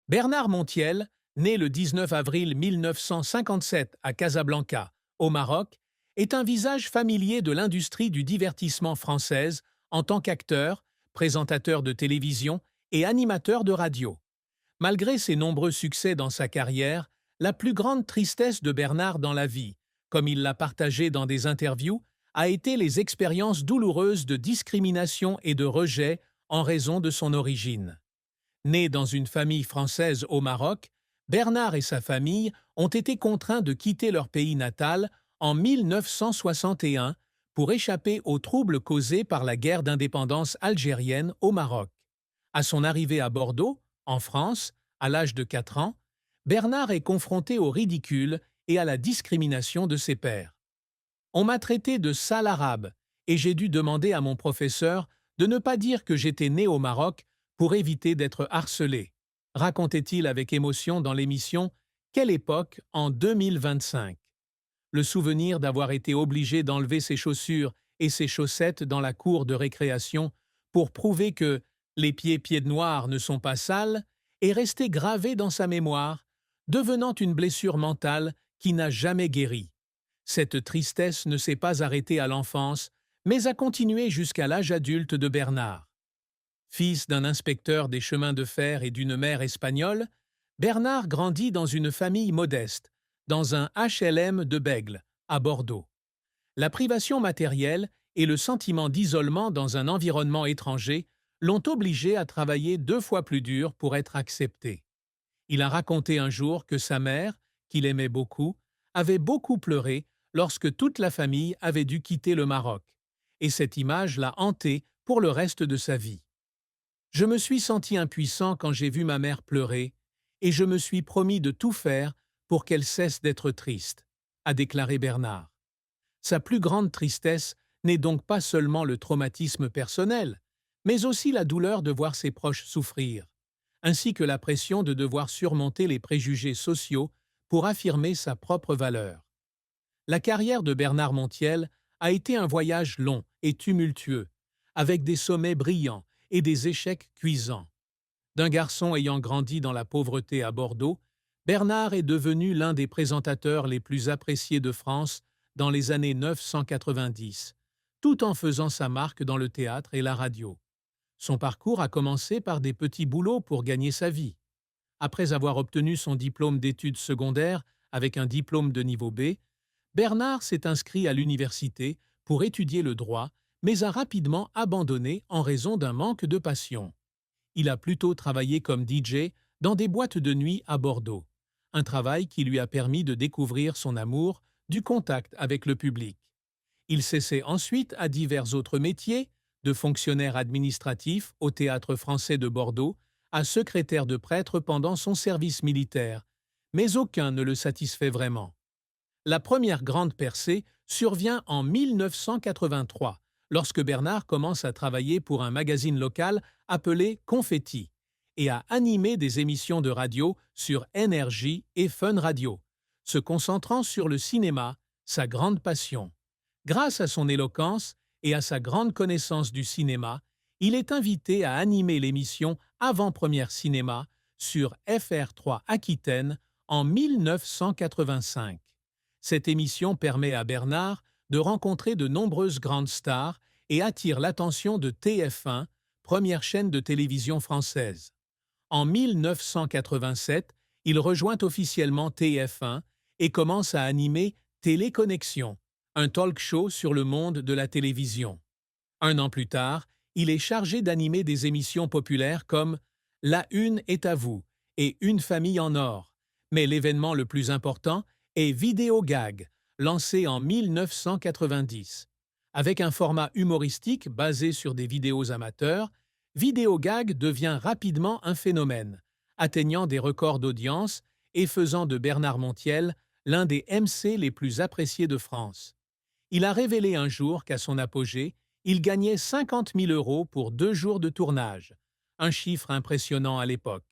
Bernard Montiel, né le 19 avril 1957 à Casablanca, au Maroc, est un visage familier de l'industrie du divertissement française en tant qu'acteur, présentateur de télévision et animateur de radio. Malgré ses nombreux succès dans sa carrière, la plus grande tristesse de Bernard dans la vie, comme il l'a partagé dans des interviews, a été les expériences douloureuses de discrimination et de rejet en raison de son origine. Né dans une famille française au Maroc, Bernard et sa famille ont été contraints de quitter leur pays natal en 1961 pour échapper aux troubles causés par la guerre d'indépendance algérienne au Maroc. À son arrivée à Bordeaux, en France, à l'âge de 4 ans, Bernard est confronté au ridicule et à la discrimination de ses pairs. On m'a traité de sale arabe et j'ai dû demander à mon professeur de ne pas dire que j'étais né au Maroc pour éviter d'être harcelé, racontait-il avec émotion dans l'émission Quelle époque en 2025. Le souvenir d'avoir été obligé d'enlever ses chaussures et ses chaussettes dans la cour de récréation pour prouver que les pieds noirs ne sont pas sales est resté gravé dans sa mémoire, devenant une blessure mentale qui n'a jamais guéri. Cette tristesse ne s'est pas arrêtée à l'enfance, mais a continué jusqu'à l'âge adulte de Bernard. Fils d'un inspecteur des chemins de fer et d'une mère espagnole, Bernard grandit dans une famille modeste, dans un HLM de Bègle, à Bordeaux. La privation matérielle et le sentiment d'isolement dans un environnement étranger l'ont obligé à travailler 2 fois plus dur pour être accepté. Il a raconté un jour que sa mère, qu'il aimait beaucoup, avait beaucoup pleuré lorsque toute la famille avait dû quitter le Maroc, et cette image l'a hanté pour le reste de sa vie. Je me suis senti impuissant quand j'ai vu ma mère pleurer, et je me suis promis de tout faire pour qu'elle cesse d'être triste, a déclaré Bernard. Sa plus grande tristesse n'est donc pas seulement le traumatisme personnel, mais aussi la douleur de voir ses proches souffrir, ainsi que la pression de devoir surmonter les préjugés sociaux pour affirmer sa propre valeur. La carrière de Bernard Montiel a été un voyage long et tumultueux, avec des sommets brillants et des échecs cuisants. D'un garçon ayant grandi dans la pauvreté à Bordeaux, Bernard est devenu l'un des présentateurs les plus appréciés de France dans les années 990, tout en faisant sa marque dans le théâtre et la radio. Son parcours a commencé par des petits boulots pour gagner sa vie. Après avoir obtenu son diplôme d'études secondaires avec un diplôme de niveau B, Bernard s'est inscrit à l'université pour étudier le droit, mais a rapidement abandonné en raison d'un manque de passion. Il a plutôt travaillé comme DJ dans des boîtes de nuit à Bordeaux, un travail qui lui a permis de découvrir son amour du contact avec le public. Il s'essaie ensuite à divers autres métiers, de fonctionnaire administratif au Théâtre français de Bordeaux à secrétaire de prêtre pendant son service militaire, mais aucun ne le satisfait vraiment. La première grande percée survient en 1983, lorsque Bernard commence à travailler pour un magazine local appelé Confetti et à animer des émissions de radio sur Énergie et Fun Radio, se concentrant sur le cinéma, sa grande passion. Grâce à son éloquence et à sa grande connaissance du cinéma, il est invité à animer l'émission Avant-première cinéma sur FR3 Aquitaine en 1985. Cette émission permet à Bernard de rencontrer de nombreuses grandes stars et attire l'attention de TF1, première chaîne de télévision française. En 1987, il rejoint officiellement TF1 et commence à animer Téléconnexion, un talk-show sur le monde de la télévision. 1 an plus tard, il est chargé d'animer des émissions populaires comme La Une est à vous et Une famille en or, mais l'événement le plus important est Vidéo Gag, lancé en 1990. Avec un format humoristique basé sur des vidéos amateurs, Vidéo Gag devient rapidement un phénomène, atteignant des records d'audience et faisant de Bernard Montiel l'un des MC les plus appréciés de France. Il a révélé un jour qu'à son apogée, il gagnait 50 000 € pour 2 jours de tournage, un chiffre impressionnant à l'époque.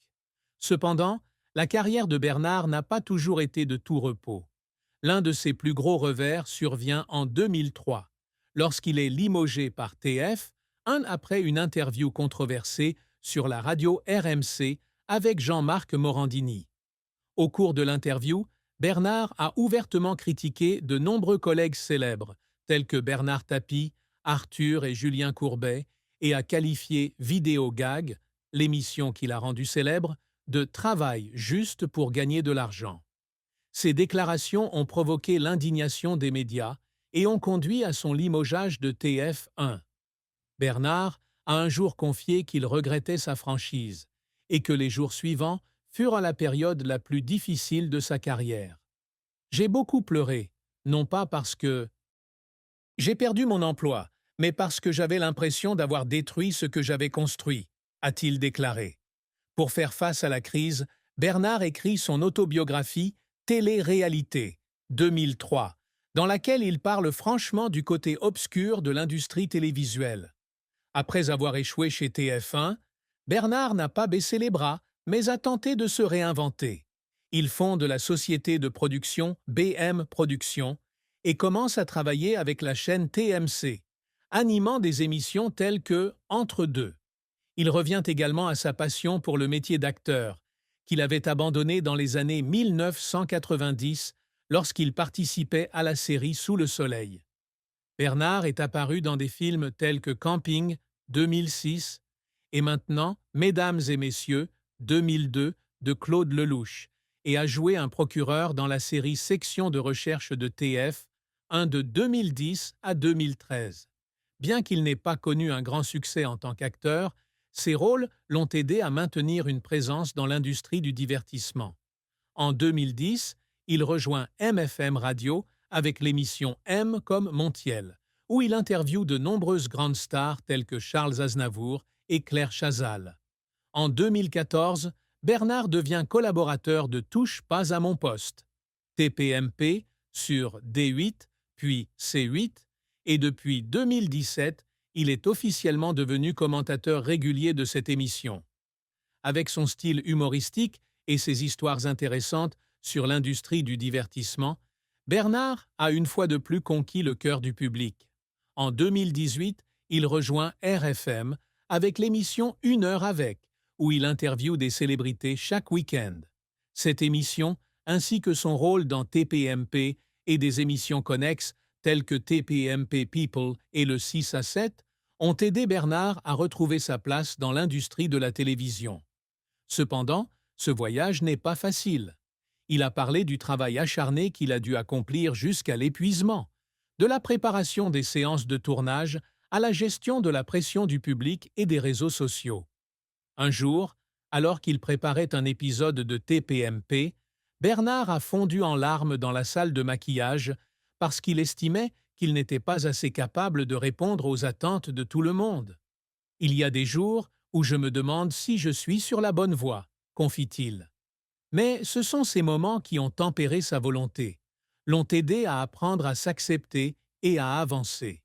Cependant, la carrière de Bernard n'a pas toujours été de tout repos. L'un de ses plus gros revers survient en 2003, lorsqu'il est limogé par TF, après une interview controversée sur la radio RMC avec Jean-Marc Morandini. Au cours de l'interview, Bernard a ouvertement critiqué de nombreux collègues célèbres, tels que Bernard Tapie, Arthur et Julien Courbet, et a qualifié Vidéo Gag, l'émission qu'il a rendue célèbre, de travail juste pour gagner de l'argent. Ces déclarations ont provoqué l'indignation des médias et ont conduit à son limogeage de TF1. Bernard a un jour confié qu'il regrettait sa franchise et que les jours suivants furent la période la plus difficile de sa carrière. J'ai beaucoup pleuré, non pas parce que j'ai perdu mon emploi, mais parce que j'avais l'impression d'avoir détruit ce que j'avais construit, a-t-il déclaré. Pour faire face à la crise, Bernard écrit son autobiographie Télé-réalité, 2003, dans laquelle il parle franchement du côté obscur de l'industrie télévisuelle. Après avoir échoué chez TF1, Bernard n'a pas baissé les bras, mais a tenté de se réinventer. Il fonde la société de production BM Productions et commence à travailler avec la chaîne TMC, animant des émissions telles que Entre deux. Il revient également à sa passion pour le métier d'acteur, qu'il avait abandonné dans les années 1990 lorsqu'il participait à la série Sous le soleil. Bernard est apparu dans des films tels que Camping, 2006, et maintenant Mesdames et Messieurs, 2002, de Claude Lelouch, et a joué un procureur dans la série Section de recherche de TF, de 2010 à 2013. Bien qu'il n'ait pas connu un grand succès en tant qu'acteur, ses rôles l'ont aidé à maintenir une présence dans l'industrie du divertissement. En 2010, il rejoint MFM Radio avec l'émission M comme Montiel, où il interviewe de nombreuses grandes stars telles que Charles Aznavour et Claire Chazal. En 2014, Bernard devient collaborateur de Touche pas à mon poste, TPMP sur D8, puis C8, et depuis 2017, il est officiellement devenu commentateur régulier de cette émission. Avec son style humoristique et ses histoires intéressantes sur l'industrie du divertissement, Bernard a une fois de plus conquis le cœur du public. En 2018, il rejoint RFM avec l'émission Une heure avec, où il interviewe des célébrités chaque week-end. Cette émission, ainsi que son rôle dans TPMP et des émissions connexes telles que TPMP People et le 6 à 7, ont aidé Bernard à retrouver sa place dans l'industrie de la télévision. Cependant, ce voyage n'est pas facile. Il a parlé du travail acharné qu'il a dû accomplir jusqu'à l'épuisement, de la préparation des séances de tournage à la gestion de la pression du public et des réseaux sociaux. Un jour, alors qu'il préparait un épisode de TPMP, Bernard a fondu en larmes dans la salle de maquillage parce qu'il estimait qu'il n'était pas assez capable de répondre aux attentes de tout le monde. « Il y a des jours où je me demande si je suis sur la bonne voie », confie-t-il. Mais ce sont ces moments qui ont tempéré sa volonté, l'ont aidé à apprendre à s'accepter et à avancer.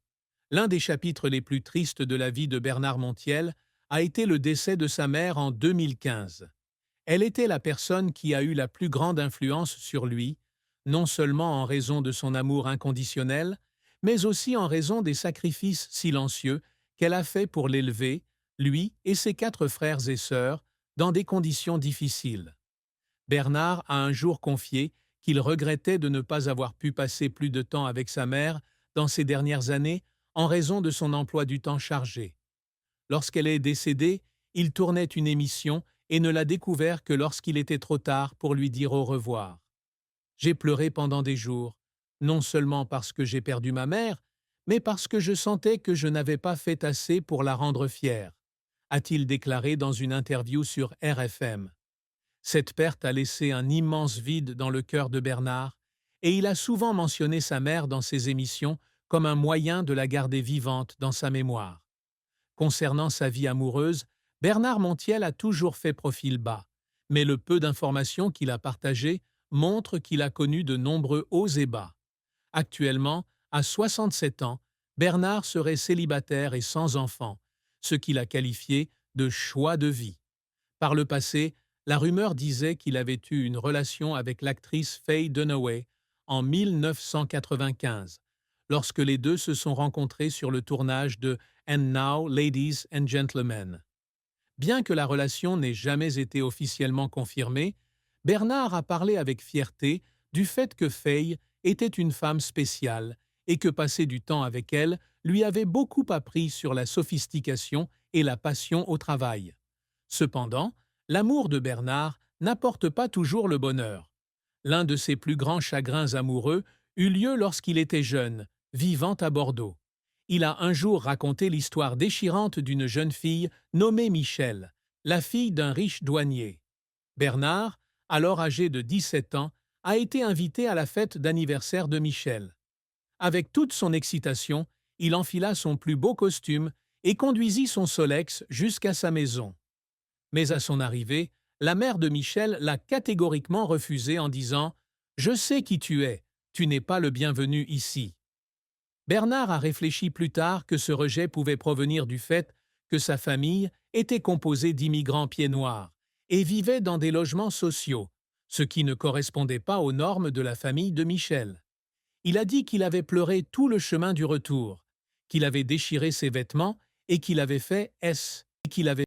L'un des chapitres les plus tristes de la vie de Bernard Montiel a été le décès de sa mère en 2015. Elle était la personne qui a eu la plus grande influence sur lui, non seulement en raison de son amour inconditionnel, mais aussi en raison des sacrifices silencieux qu'elle a faits pour l'élever, lui et ses 4 frères et sœurs, dans des conditions difficiles. Bernard a un jour confié qu'il regrettait de ne pas avoir pu passer plus de temps avec sa mère dans ces dernières années en raison de son emploi du temps chargé. Lorsqu'elle est décédée, il tournait une émission et ne l'a découvert que lorsqu'il était trop tard pour lui dire au revoir. « J'ai pleuré pendant des jours, non seulement parce que j'ai perdu ma mère, mais parce que je sentais que je n'avais pas fait assez pour la rendre fière », a-t-il déclaré dans une interview sur RFM. Cette perte a laissé un immense vide dans le cœur de Bernard, et il a souvent mentionné sa mère dans ses émissions comme un moyen de la garder vivante dans sa mémoire. Concernant sa vie amoureuse, Bernard Montiel a toujours fait profil bas, mais le peu d'informations qu'il a partagées montre qu'il a connu de nombreux hauts et bas. Actuellement, à 67 ans, Bernard serait célibataire et sans enfant, ce qu'il a qualifié de choix de vie. Par le passé, la rumeur disait qu'il avait eu une relation avec l'actrice Faye Dunaway en 1995, lorsque les deux se sont rencontrés sur le tournage de And Now, Ladies and Gentlemen. Bien que la relation n'ait jamais été officiellement confirmée, Bernard a parlé avec fierté du fait que Fay était une femme spéciale et que passer du temps avec elle lui avait beaucoup appris sur la sophistication et la passion au travail. Cependant, l'amour de Bernard n'apporte pas toujours le bonheur. L'un de ses plus grands chagrins amoureux eut lieu lorsqu'il était jeune, vivant à Bordeaux. Il a un jour raconté l'histoire déchirante d'une jeune fille nommée Michel, la fille d'un riche douanier. Bernard, alors âgé de 17 ans, a été invité à la fête d'anniversaire de Michel. Avec toute son excitation, il enfila son plus beau costume et conduisit son Solex jusqu'à sa maison. Mais à son arrivée, la mère de Michel l'a catégoriquement refusé en disant « Je sais qui tu n'es pas le bienvenu ici ». Bernard a réfléchi plus tard que ce rejet pouvait provenir du fait que sa famille était composée d'immigrants pieds noirs et vivait dans des logements sociaux, ce qui ne correspondait pas aux normes de la famille de Michel. Il a dit qu'il avait pleuré tout le chemin du retour, qu'il avait déchiré ses vêtements et qu'il avait fait S, qu'il avait